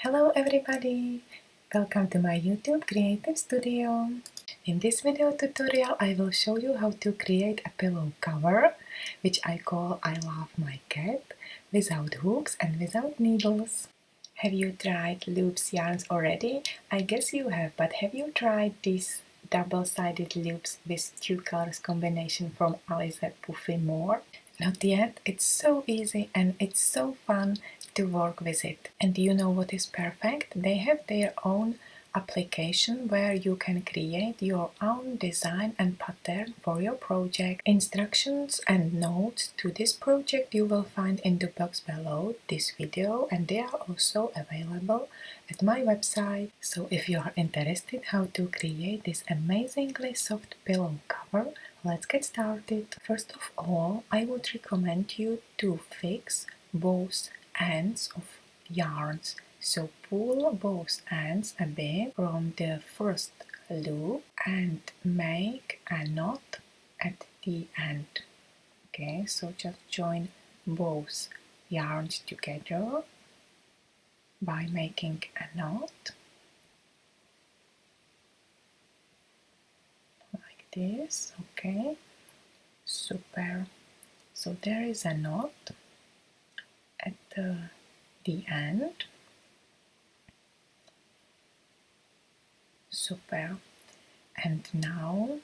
Hello everybody! Welcome to my YouTube Creative Studio. In this video tutorial I will show you how to create a pillow cover, which I call I Love My Cat, without hooks and without needles. Have you tried loops yarns already? I guess you have, but have you tried these double-sided loops with two colors combination from Alize Puffy More? Not yet. It's so easy and it's so fun to work with it. And you know what is perfect? They have their own application where you can create your own design and pattern for your project. Instructions and notes to this project you will find in the box below this video, and they are also available at my website. So if you are interested how to create this amazingly soft pillow cover, let's get started. First of all, I would recommend you to fix both ends of yarns. So pull both ends a bit from the first loop and make a knot at the end. Okay, so just join both yarns together by making a knot like this. Okay, super. So there is a knot at the end. Super. And now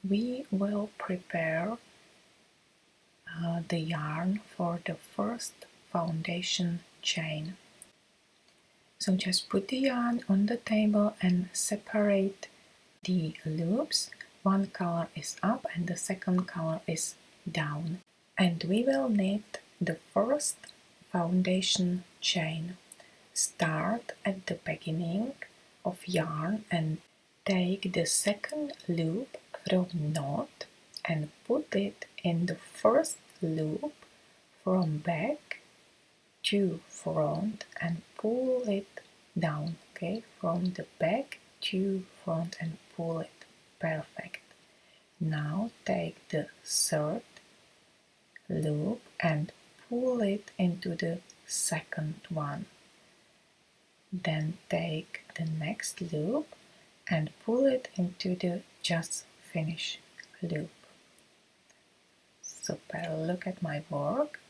we will prepare the yarn for the first foundation chain. So just put the yarn on the table and separate the loops. One color is up and the second color is down. And we will knit the first foundation chain. Start at the beginning of yarn and take the second loop from knot and put it in the first loop from back to front and pull it down. Okay, from the back to front and pull it. Perfect. Now take the third loop and pull it into the second one. Then take the next loop and pull it into the just finish loop. Super, look at my work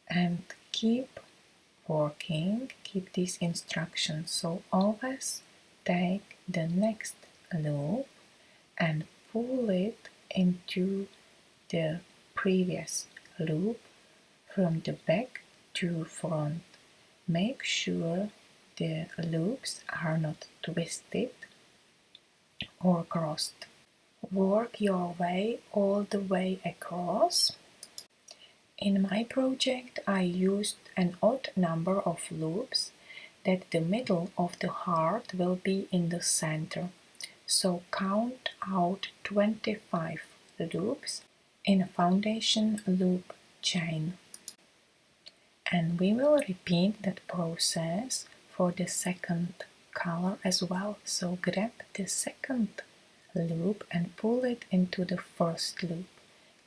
and keep working, keep these instructions. So always take the next loop and pull it into the previous loop from the back to front. Make sure the loops are not twisted or crossed. Work your way all the way across. In my project I used an odd number of loops that the middle of the heart will be in the center. So count out 25 loops in a foundation loop chain. And we will repeat that process for the second color as well. So grab the second loop and pull it into the first loop.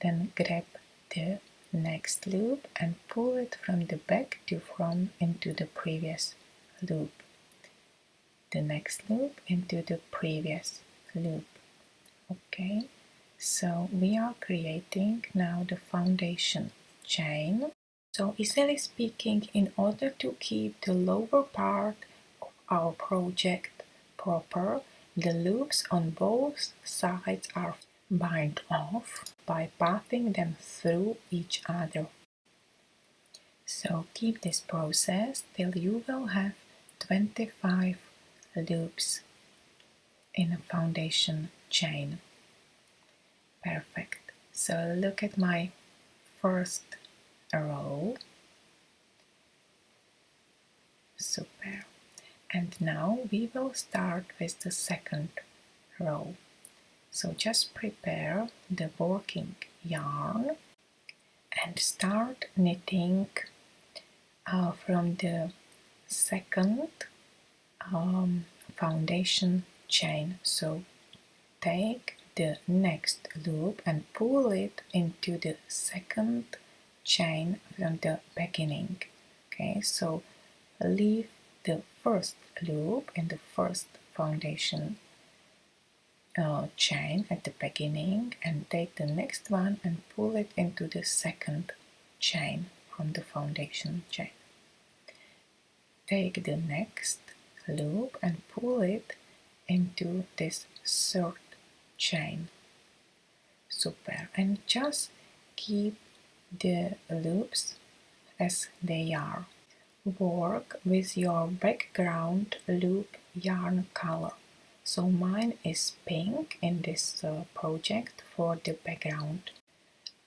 Then grab the next loop and pull it from the back to front into the previous loop. The next loop into the previous loop. Okay, so we are creating now the foundation chain. So easily speaking, in order to keep the lower part of our project proper, the loops on both sides are bind off by passing them through each other. So keep this process till you will have 25 loops in a foundation chain. Perfect. So look at my first row. Super. And now we will start with the second row. So just prepare the working yarn and start knitting from the second foundation chain. So take the next loop and pull it into the second chain from the beginning. Okay, so leave the first loop in the first foundation chain at the beginning and take the next one and pull it into the second chain from the foundation chain. Take the next loop and pull it into this third chain. Super. And just keep the loops as they are. Work with your background loop yarn color. So mine is pink in this project for the background.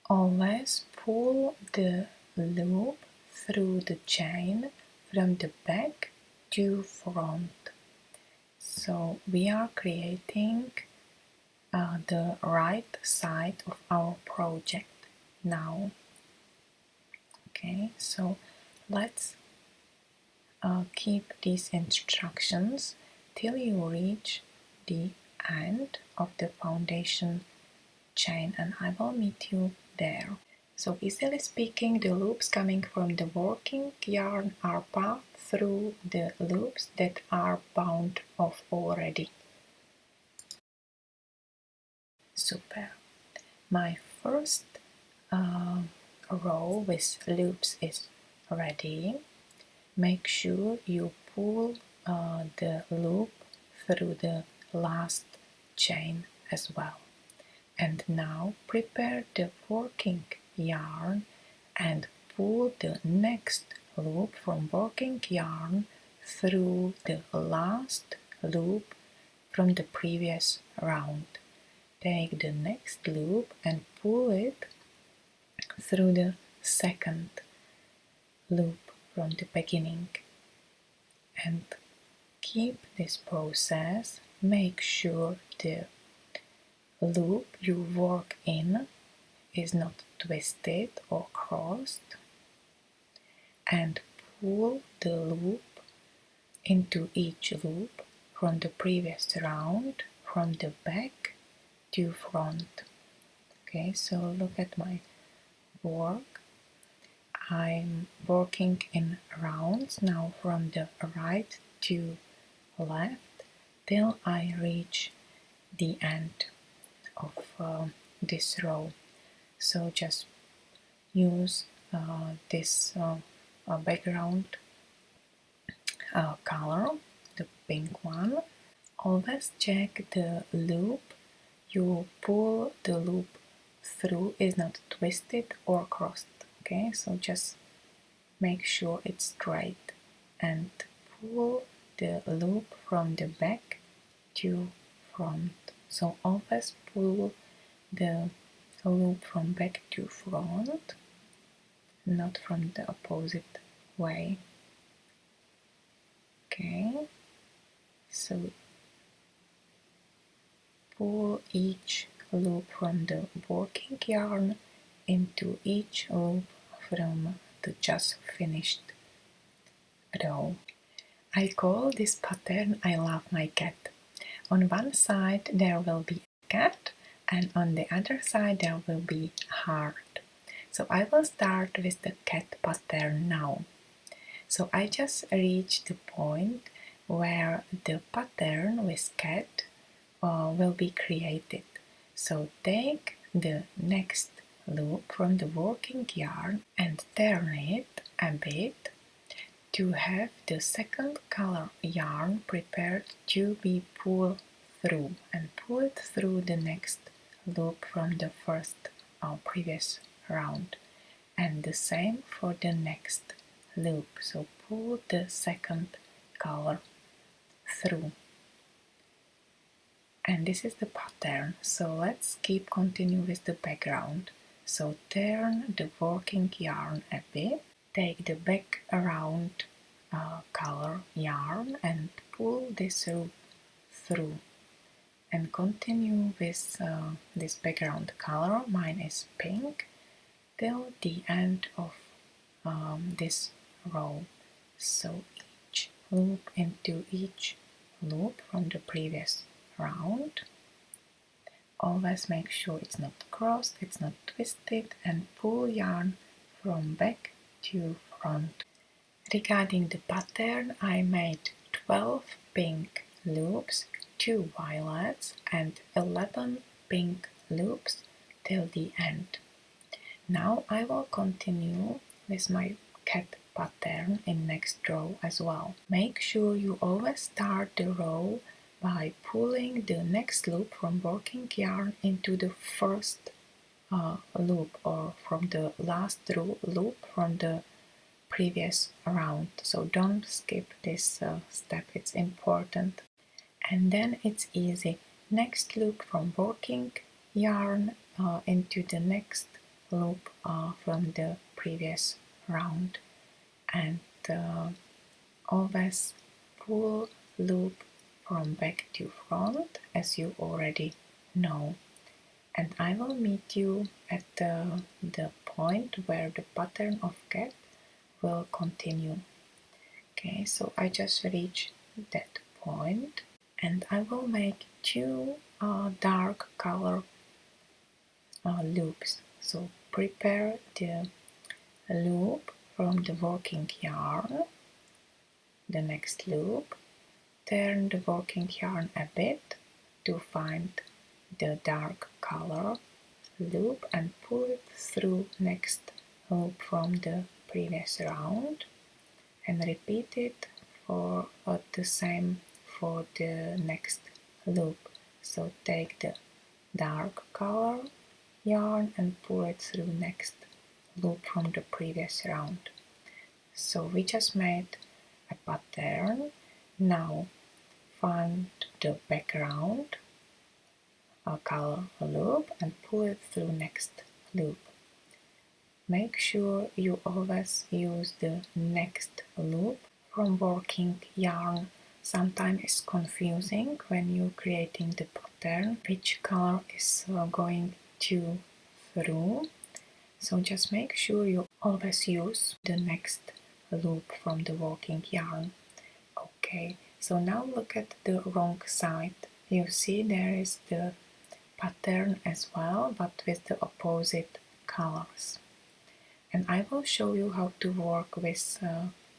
Always pull the loop through the chain from the back to front. So we are creating the right side of our project now. Okay, so let's keep these instructions till you reach the end of the foundation chain, and I will meet you there. So easily speaking, the loops coming from the working yarn are passed through the loops that are bound off already. Super. My first row with loops is ready. Make sure you pull the loop through the last chain as well. And now prepare the working yarn and pull the next loop from working yarn through the last loop from the previous round. Take the next loop and pull it through the second loop from the beginning, and keep this process. Make sure the loop you work in is not twisted or crossed, and pull the loop into each loop from the previous round from the back to front. Okay, so look at my work. I'm working in rounds now from the right to left till I reach the end of this row. So just use this background color, the pink one. Always check the loop you pull the loop through is not twisted or crossed. Okay, so just make sure it's straight and pull the loop from the back to front. So always pull the loop from back to front, not from the opposite way. Okay, so pull each loop from the working yarn into each loop from the just finished row. I call this pattern I Love My Cat. On one side there will be a cat, and on the other side there will be a heart. So I will start with the cat pattern now. So I just reached the point where the pattern with cat will be created. So take the next loop from the working yarn and turn it a bit to have the second color yarn prepared to be pulled through, and pull it through the next loop from the first previous round, and the same for the next loop. So pull the second color through, and this is the pattern. So let's continue with the background. So turn the working yarn a bit, take the background color yarn and pull this loop through, and continue with this background color, mine is pink, till the end of this row. So each loop into each loop from the previous round. Always make sure it's not crossed, it's not twisted, and pull yarn from back to front. Regarding the pattern, I made 12 pink loops, 2 violets and 11 pink loops till the end. Now I will continue with my cat pattern in next row as well. Make sure you always start the row by pulling the next loop from working yarn into the first loop, or from the last loop from the previous round. So don't skip this step, it's important. And then it's easy. Next loop from working yarn into the next loop from the previous round, and always pull loop from back to front, as you already know. And I will meet you at the point where the pattern of cat will continue. Okay, so I just reached that point, and I will make 2 dark color loops. So prepare the loop from the working yarn, the next loop, turn the working yarn a bit to find the dark color loop and pull it through next loop from the previous round, and repeat it for the same for the next loop. So take the dark color yarn and pull it through next loop from the previous round. So we just made a pattern. Now find the background color loop and pull it through next loop. Make sure you always use the next loop from working yarn. Sometimes it's confusing when you're creating the pattern which color is going to through. So just make sure you always use the next loop from the working yarn. Okay, so now look at the wrong side. You see there is the pattern as well, but with the opposite colors. And I will show you how to work with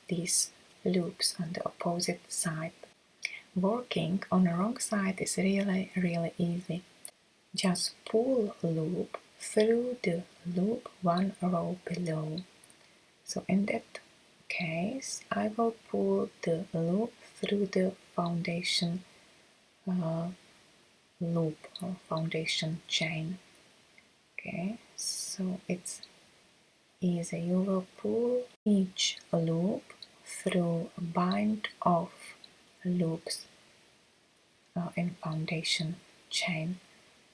these loops on the opposite side. Working on the wrong side is really easy. Just pull loop through the loop 1 row below. So in that case, I will pull the loop through the foundation loop or foundation chain. Okay, so it's easy. You will pull each loop through a bind of loops in foundation chain.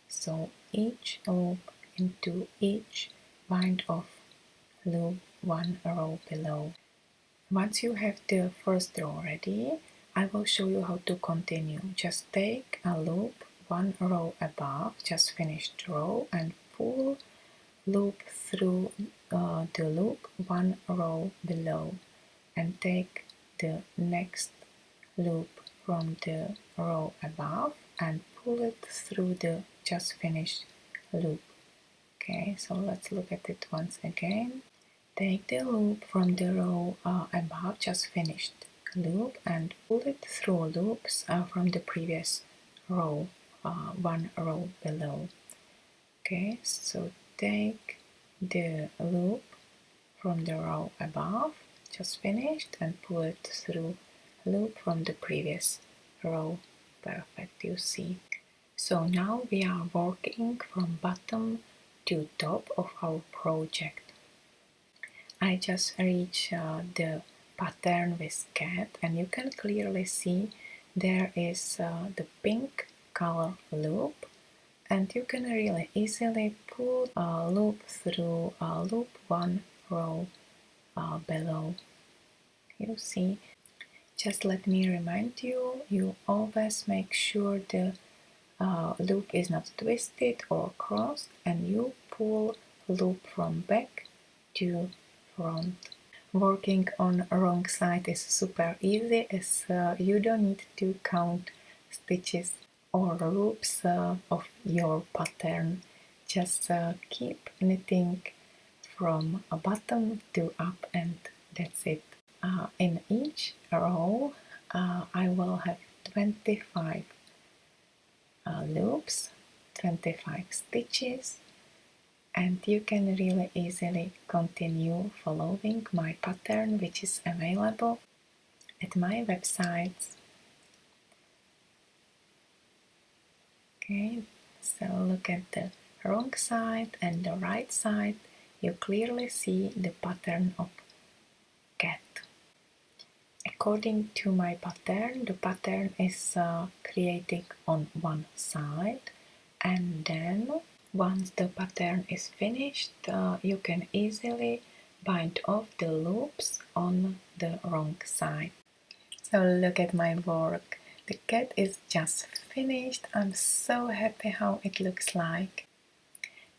So each loop into each bind of loop 1 row below. Once you have the first row ready, I will show you how to continue. Just take a loop 1 row above, just finished row, and pull loop through the loop 1 row below, and take the next loop from the row above and pull it through the just finished loop. Okay, so let's look at it once again. Take the loop from the row above, just finished loop, and pull it through loops from the previous row, 1 row below. Okay, so take the loop from the row above, just finished, and pull it through loop from the previous row. Perfect, you see. So now we are working from bottom to top of our project. I just reached the pattern with cat, and you can clearly see there is the pink color loop, and you can really easily pull a loop through loop 1 row below. You see, just let me remind you, you always make sure the loop is not twisted or crossed, and you pull loop from back to front. Working on wrong side is super easy, as you don't need to count stitches or loops of your pattern. Just keep knitting from a bottom to up, and that's it. in each row I will have 25 loops, 25 stitches, and you can really easily continue following my pattern, which is available at my website. Okay, so look at the wrong side and the right side. You clearly see the pattern of cat. According to my pattern, the pattern is created on one side, and then once the pattern is finished, you can easily bind off the loops on the wrong side. So look at my work. The cat is just finished. I'm so happy how it looks like.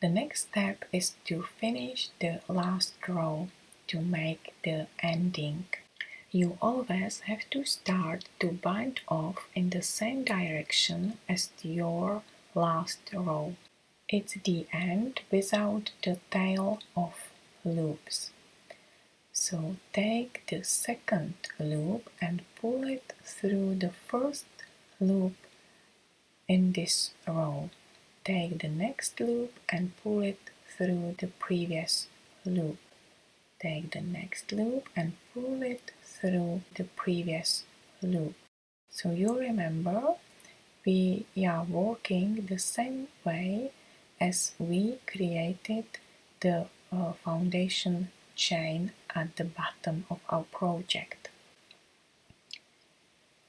The next step is to finish the last row to make the ending. You always have to start to bind off in the same direction as your last row. It's the end without the tail of loops. So take the second loop and pull it through the first loop in this row. Take the next loop and pull it through the previous loop. Take the next loop and pull it through the previous loop. So you remember we are working the same way as we created the foundation chain at the bottom of our project.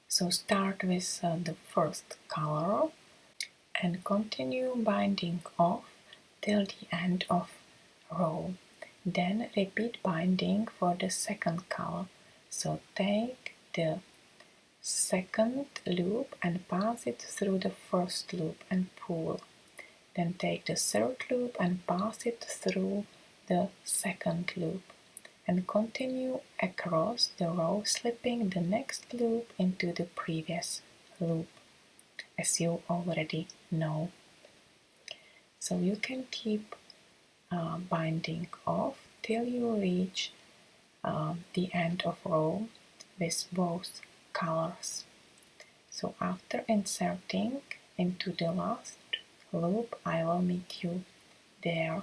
So start with the first color and continue binding off till the end of row. Then repeat binding for the second color. So take the second loop and pass it through the first loop and pull. Then take the third loop and pass it through the second loop and continue across the row, slipping the next loop into the previous loop, as you already know. So you can keep binding off till you reach the end of row with both colors. So after inserting into the last loop, I will meet you there.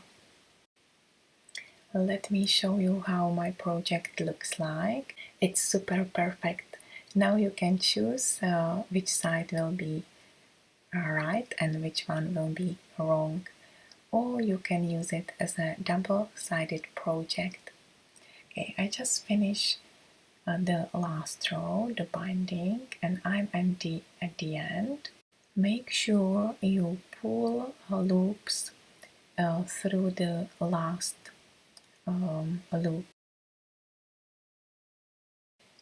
Let me show you how my project looks like. It's super perfect. Now you can choose which side will be right and which one will be wrong. Or you can use it as a double-sided project. Okay, I just finished the last row, the binding, and I'm at the end. Make sure you pull loops through the last loop.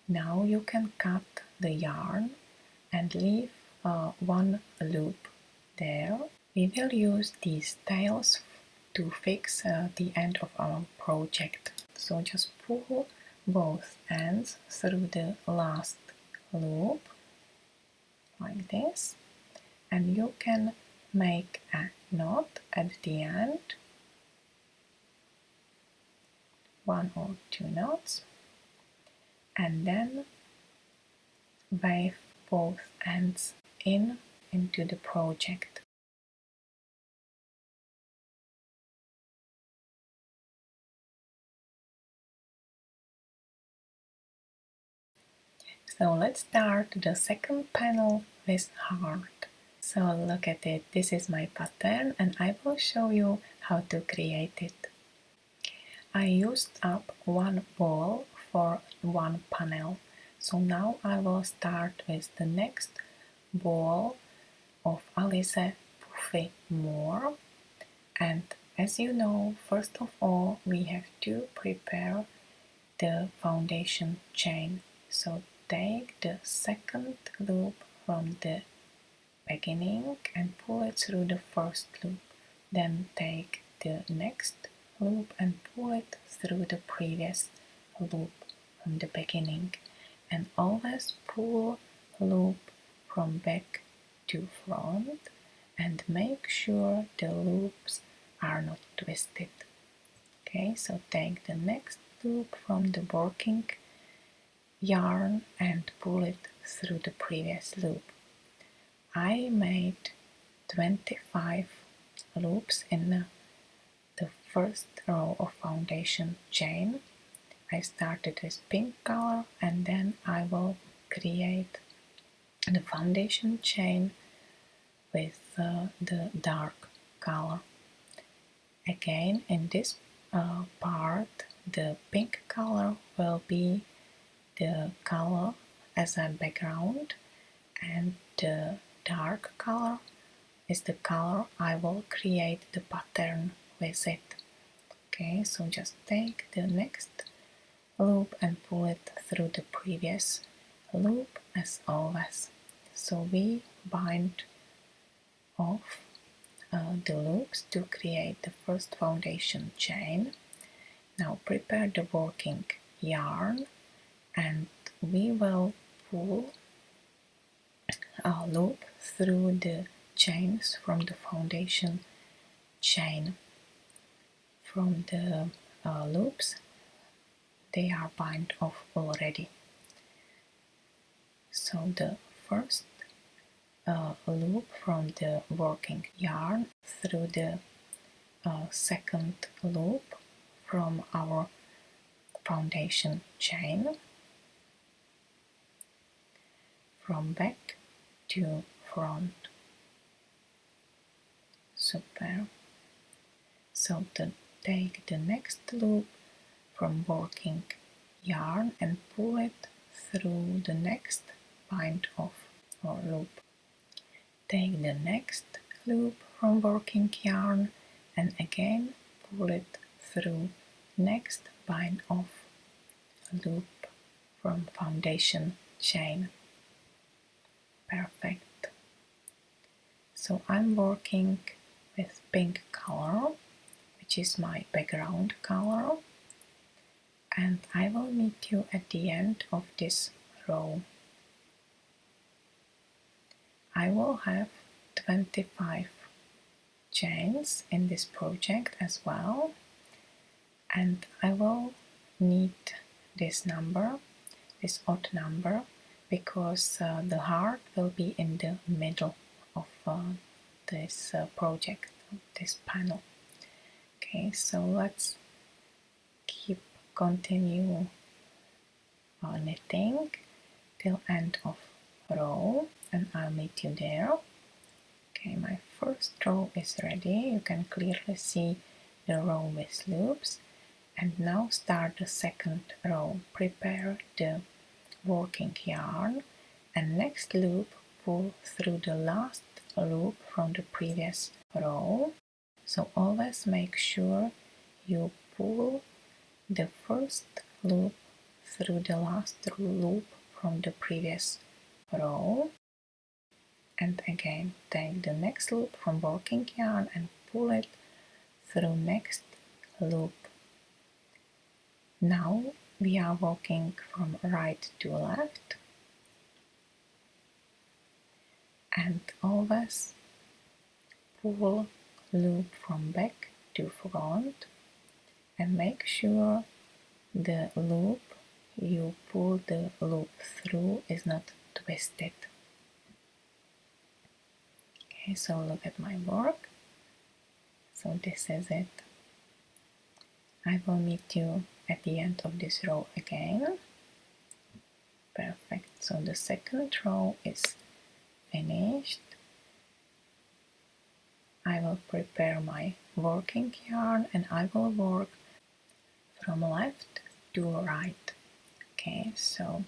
Now you can cut the yarn and leave one loop there. We will use these tails to fix the end of our project. So just pull both ends through the last loop like this, and you can make a knot at the end, 1 or 2 knots, and then weave both ends into the project. So let's start the second panel with heart. So look at it, this is my pattern and I will show you how to create it. I used up one ball for one panel, so now I will start with the next ball of Alize Puffy More. And as you know, first of all we have to prepare the foundation chain. So take the second loop from the beginning and pull it through the first loop. Then take the next loop and pull it through the previous loop from the beginning. And always pull loop from back to front and make sure the loops are not twisted. Okay, so take the next loop from the working yarn and pull it through the previous loop. I made 25 loops in the first row of foundation chain. I started with pink color and then I will create the foundation chain with the dark color. Again, in this part, the pink color will be the color as a background, and the dark color is the color I will create the pattern with it. Okay, so just take the next loop and pull it through the previous loop as always. So we bind off the loops to create the first foundation chain. Now prepare the working yarn and we will pull a loop through the chains from the foundation chain. From the loops, they are bind off already. So the first loop from the working yarn through the second loop from our foundation chain, from back to front. Super. So to take the next loop from working yarn and pull it through the next bind off or loop. Take the next loop from working yarn and again pull it through next bind off loop from foundation chain. Perfect. So I'm working with pink color, which is my background color, and I will meet you at the end of this row. I will have 25 chains in this project as well, and I will need this number, this odd number, because the heart will be in the middle of this project, this panel. Okay, so let's continue knitting till end of row and I'll meet you there. Okay, my first row is ready. You can clearly see the row with loops. And now start the second row. Prepare the working yarn and next loop pull through the last loop from the previous row. So always make sure you pull the first loop through the last loop from the previous row, and again take the next loop from working yarn and pull it through next loop. Now we are walking from right to left and always pull loop from back to front and make sure the loop you pull the loop through is not twisted. Okay, so look at my work. So this is it. I will meet you at the end of this row again. Perfect. So the second row is finished. I will prepare my working yarn and I will work from left to right. Okay, so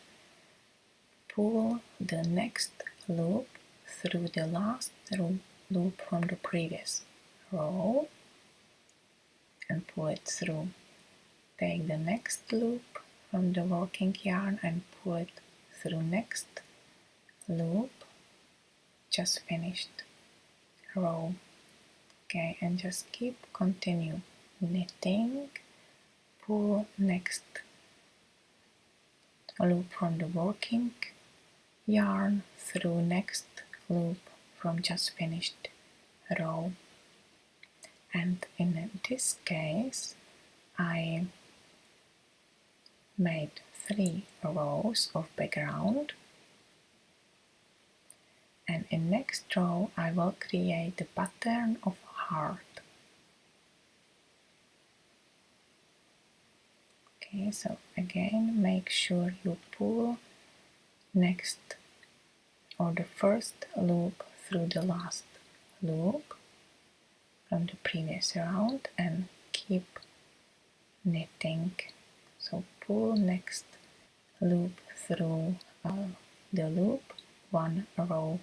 pull the next loop through the last loop from the previous row and pull it through. Take the next loop from the working yarn and pull it through next loop, just finished row. Okay, and just continue knitting, pull next loop from the working yarn through next loop from just finished row. And in this case I made 3 rows of background, and in next row I will create the pattern of heart. Okay, so again make sure you pull next or the first loop through the last loop from the previous round and keep knitting. So pull next loop through the loop one row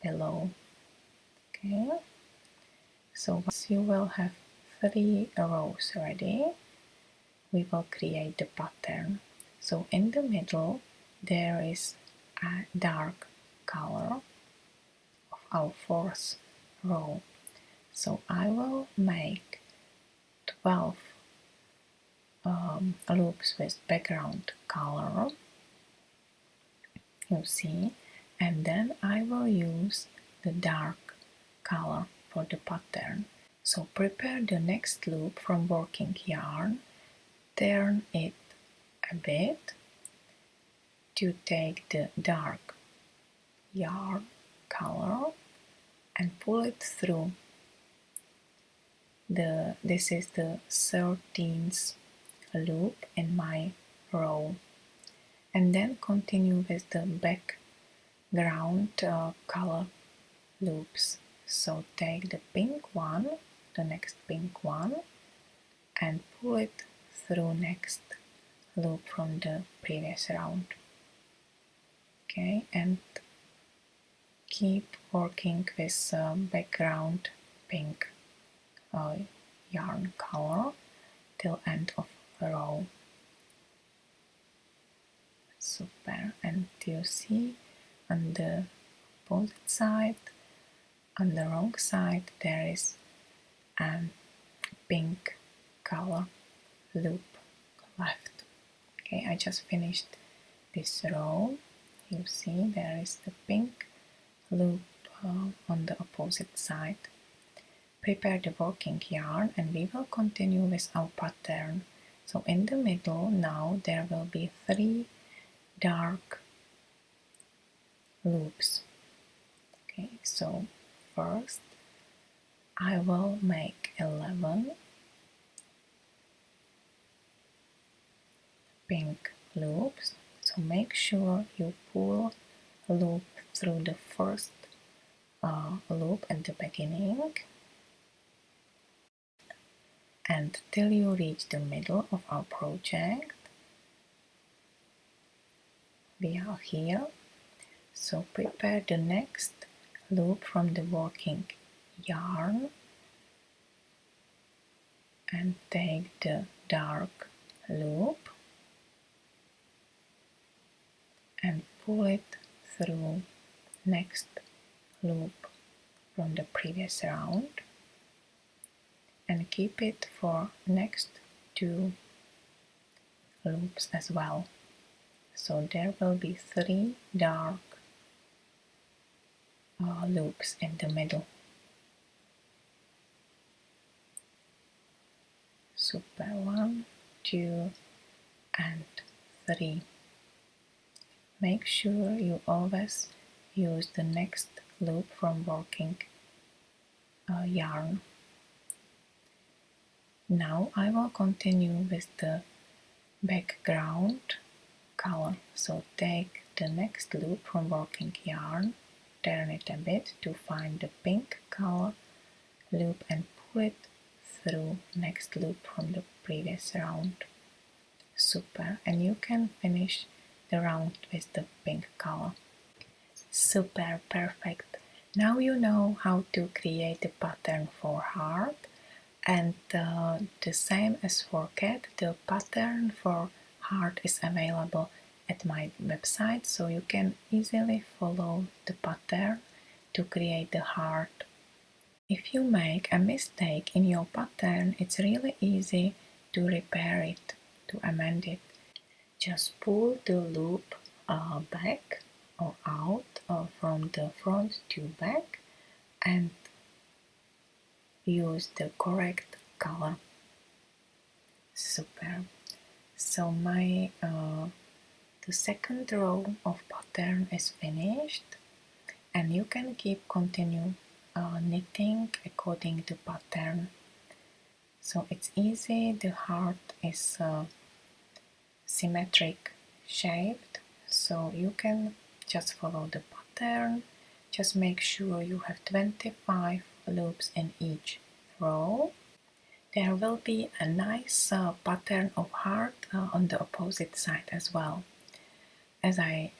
below. Okay, so once you will have 3 rows ready, we will create the pattern. So in the middle there is a dark color of our fourth row. So I will make 12 loops with background color, you see, and then I will use the dark color for the pattern. So prepare the next loop from working yarn, turn it a bit to take the dark yarn color and pull it through. This is the 13th loop in my row, and then continue with the background color loops. So take the pink one, the next pink one, and pull it through next loop from the previous round. Okay, and keep working with background pink yarn color till end of row. Super. And you see on the opposite side, on the wrong side, there is a pink color loop left. Okay, I just finished this row. You see there is the pink loop on the opposite side. Prepare the working yarn and we will continue with our pattern. So in the middle now there will be 3 dark loops. Okay, so first I will make 11 pink loops. So make sure you pull a loop through the first loop at the beginning and till you reach the middle of our project. We are here. So prepare the next loop from the working yarn and take the dark loop and pull it through next loop from the previous round and keep it for next 2 loops as well. So there will be 3 dark loops in the middle. Super. 1, 2 and 3. Make sure you always use the next loop from working yarn. Now I will continue with the background color. So take the next loop from working yarn, turn it a bit to find the pink color loop and pull it through next loop from the previous round. Super. And you can finish the round with the pink color. Super, perfect. Now you know how to create the pattern for heart, and the same as for cat, the pattern for heart is available at my website, so you can easily follow the pattern to create the heart. If you make a mistake in your pattern, it's really easy to repair it, to amend it. Just pull the loop back or out from the front to back and use the correct color. Super. So my the second row of pattern is finished, and you can continue knitting according to pattern. So it's easy, the heart is symmetric shaped, so you can just follow the pattern. Just make sure you have 25 loops in each row. There will be a nice pattern of heart on the opposite side as well. As I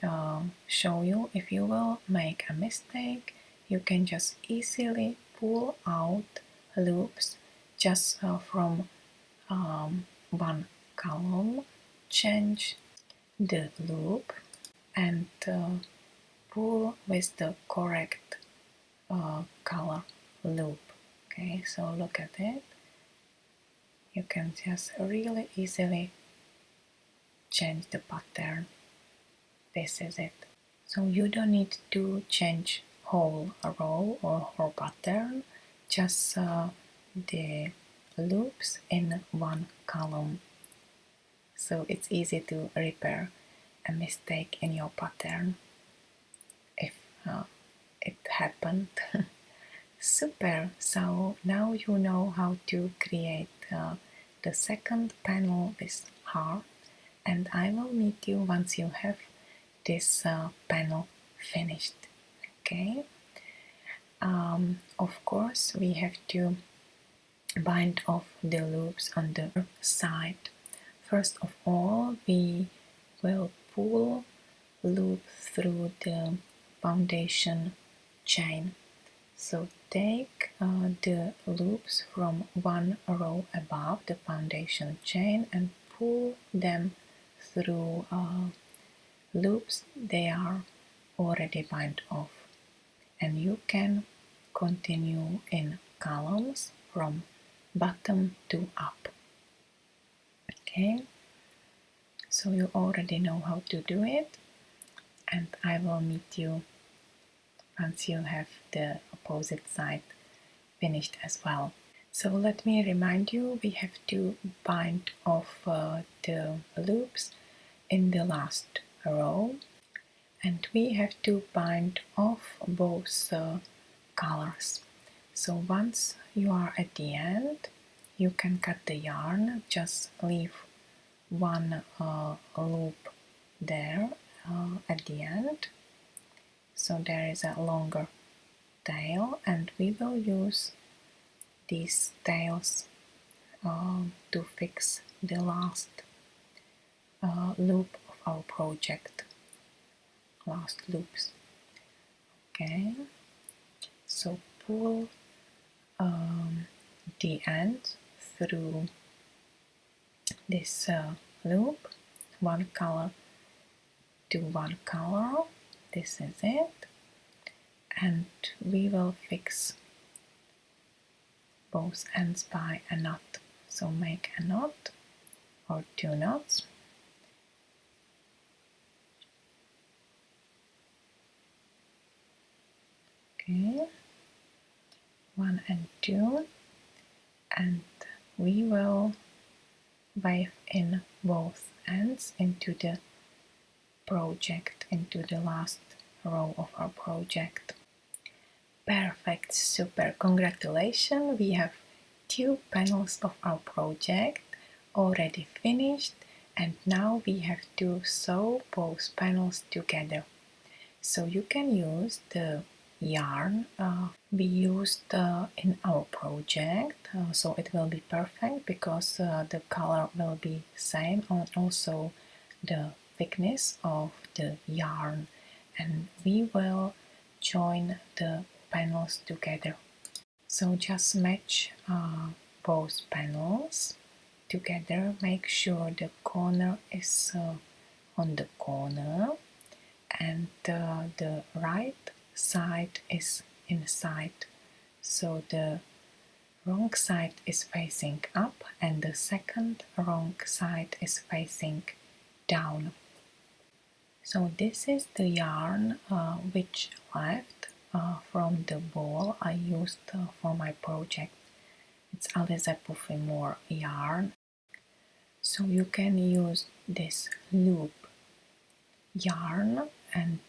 show you, if you will make a mistake, you can just easily pull out loops just from one column, change the loop and pull with the correct color loop. Okay, so look at it. You can just really easily change the pattern. This is it. So you don't need to change whole row or whole pattern, just the loops in one column. So it's easy to repair a mistake in your pattern if it happened. Super! So now you know how to create the second panel with heart, and I will meet you once you have this panel finished. Okay. Of course, we have to bind off the loops on the side. First of all, we will pull loop through the foundation chain. So take the loops from one row above the foundation chain and pull them through loops they are already bound off, and you can continue in columns from bottom to up. Okay, so you already know how to do it, and I will meet you once you have the opposite side finished as well. So let me remind you, we have to bind off the loops in the last row, and we have to bind off both colors. So once you are at the end, you can cut the yarn, just leave one loop there at the end, so there is a longer tail, and we will use these tails to fix the last loop of our project, last loops. Okay, so pull the end through this loop, one color to one color. This is it, and we will fix both ends by a knot. So make a knot or two knots. Okay, one and two, and we will weave in both ends into the project, into the last row of our project. Perfect, super, congratulations! We have two panels of our project already finished, and now we have to sew both panels together. So you can use the yarn we used in our project, so it will be perfect because the color will be same, and also the thickness of the yarn, and we will join the panels together. So just match both panels together, make sure the corner is on the corner and the right side is inside, so the wrong side is facing up and the second wrong side is facing down. So this is the yarn which left from the ball I used for my project. It's Alize Puffy More yarn. So you can use this loop yarn and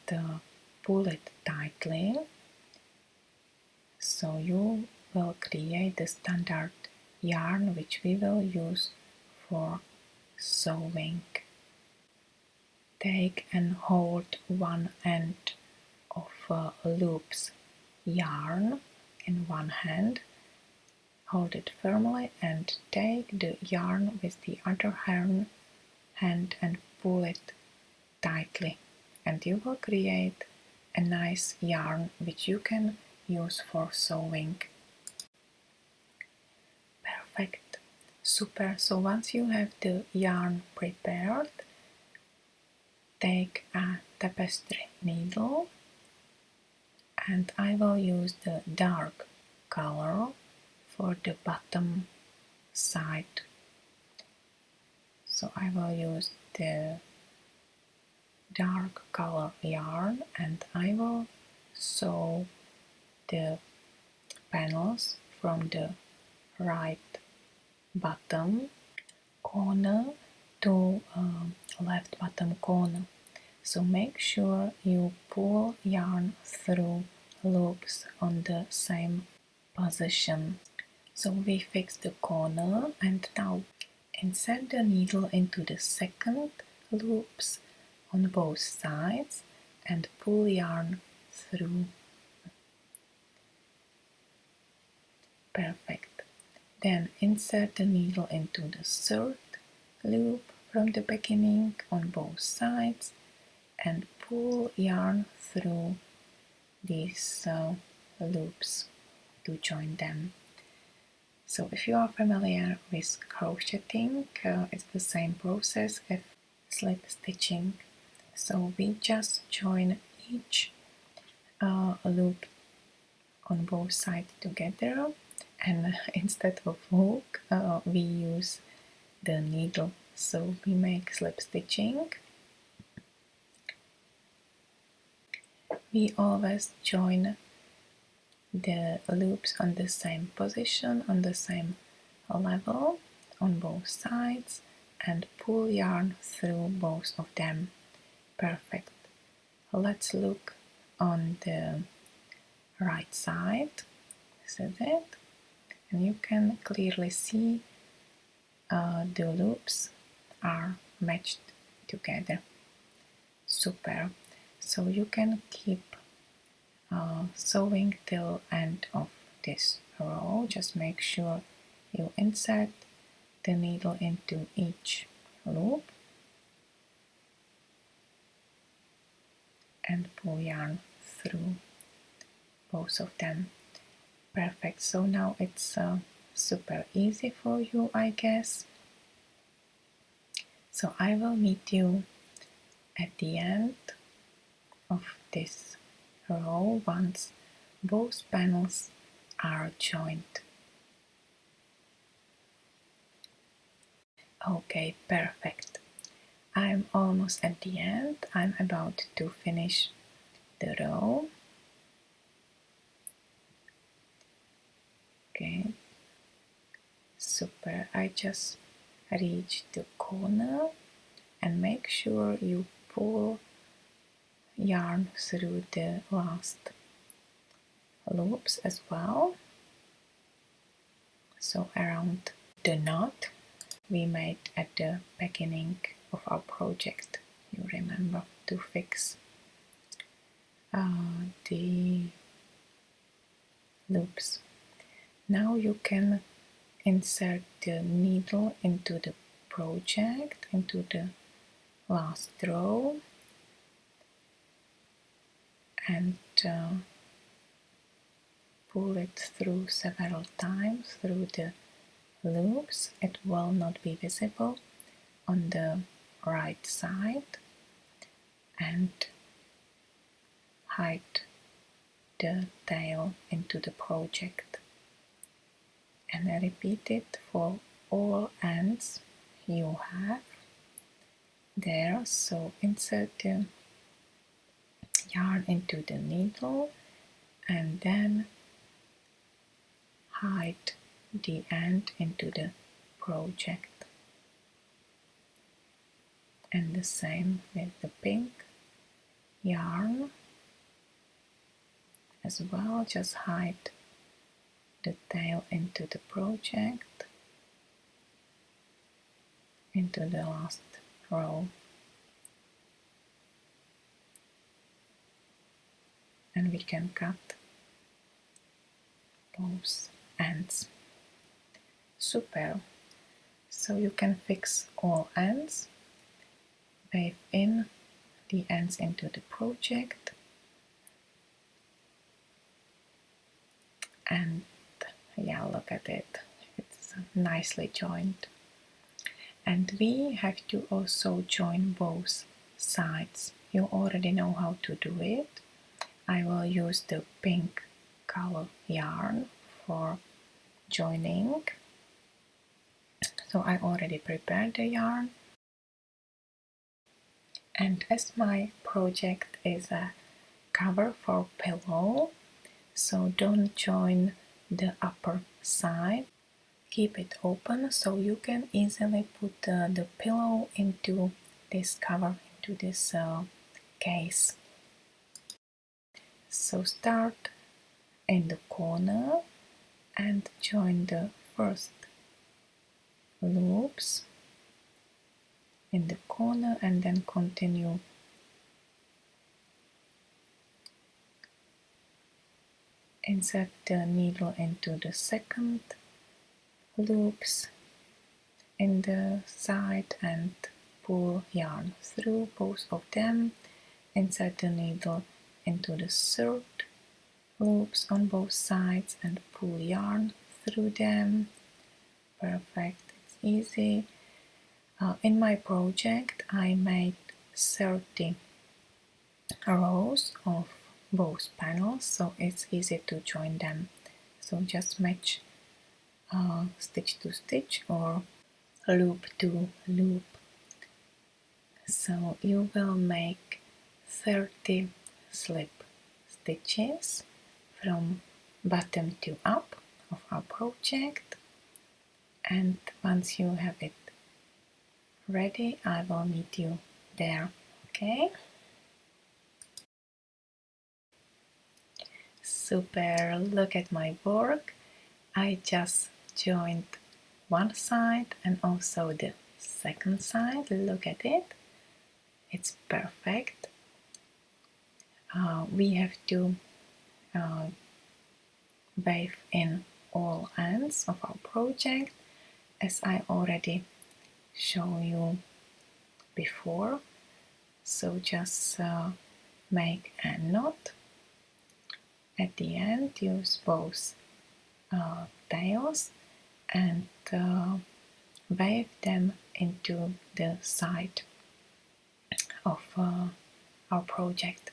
pull it tightly, so you will create the standard yarn which we will use for sewing. Take and hold one end of loops yarn in one hand, hold it firmly and take the yarn with the other hand and pull it tightly, and you will create a nice yarn which you can use for sewing. Perfect, super. So once you have the yarn prepared, take a tapestry needle, and I will use the dark color for the bottom side. So I will use the dark color yarn and I will sew the panels from the right bottom corner to left bottom corner. So make sure you pull yarn through loops on the same position. So we fix the corner and now insert the needle into the second loops on both sides and pull yarn through. Perfect. Then insert the needle into the third loop from the beginning on both sides and pull yarn through these loops to join them. So if you are familiar with crocheting, it's the same process as slip stitching. So we just join each loop on both sides together, and instead of hook we use the needle. So we make slip stitching. We always join the loops on the same position, on the same level on both sides and pull yarn through both of them. Perfect. Let's look on the right side. This is it. And you can clearly see the loops are matched together. Super. So you can keep sewing till end of this row. Just make sure you insert the needle into each loop and pull yarn through both of them. Perfect. So now it's super easy for you, I guess. So I will meet you at the end of this row once both panels are joined. Okay, perfect. I'm almost at the end. I'm about to finish the row. Okay, super. I just reached the corner and make sure you pull yarn through the last loops as well. So around the knot we made at the beginning of our project, you remember, to fix the loops. Now you can insert the needle into the project, into the last row, and pull it through several times through the loops. It will not be visible on the right side, and hide the tail into the project, and repeat it for all ends you have there. So insert the yarn into the needle and then hide the end into the project, and the same with the pink yarn as well. Just hide the tail into the project, into the last row, and we can cut both ends. Super! So you can fix all ends, wave in the ends into the project, and yeah, look at it, it's nicely joined. And we have to also join both sides. You already know how to do it. I will use the pink color yarn for joining. So I already prepared the yarn. And as my project is a cover for pillow, so don't join the upper side. Keep it open so you can easily put the pillow into this cover, into this case. So start in the corner and join the first loops in the corner, and then continue insert the needle into the second loops in the side and pull yarn through both of them. Insert the needle into the third loops on both sides and pull yarn through them. Perfect, it's easy. In my project I made 30 rows of both panels, so it's easy to join them. So just match stitch to stitch or loop to loop. So you will make 30 slip stitches from bottom to up of our project, and once you have it ready I will meet you there. Okay, super, look at my work. I just joined one side and also the second side. Look at it, it's perfect. We have to wave in all ends of our project as I already show you before. So just make a knot at the end, use both tails and wave them into the side of our project.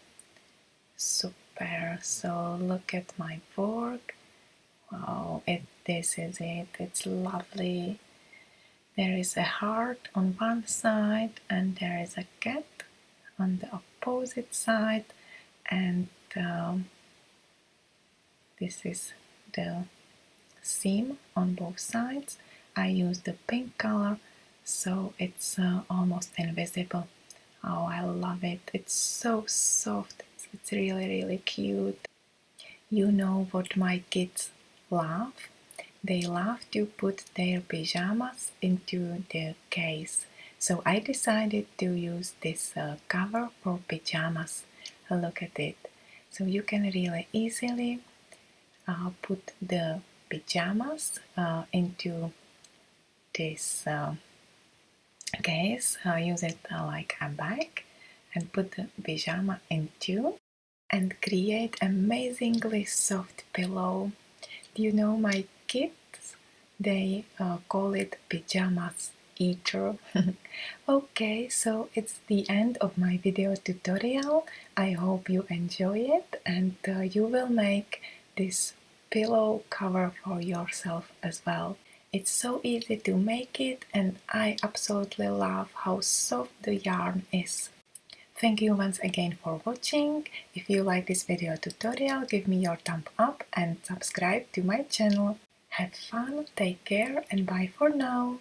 Super, so look at my work. Wow, this is it, it's lovely. There is a heart on one side and there is a cat on the opposite side, and this is the seam on both sides. I use the pink color so it's almost invisible. Oh, I love it, it's so soft, it's really cute. You know what my kids love? They love to put their pyjamas into the case. So I decided to use this cover for pyjamas. Look at it. So you can really easily put the pyjamas into this case. Use it like a bag and put the pyjama into and create amazingly soft pillow. Do you know my kids? They call it pyjamas eater. Okay, so it's the end of my video tutorial. I hope you enjoy it and you will make this pillow cover for yourself as well. It's so easy to make it and I absolutely love how soft the yarn is. Thank you once again for watching. If you like this video tutorial, give me your thumb up and subscribe to my channel. Have fun, take care and bye for now.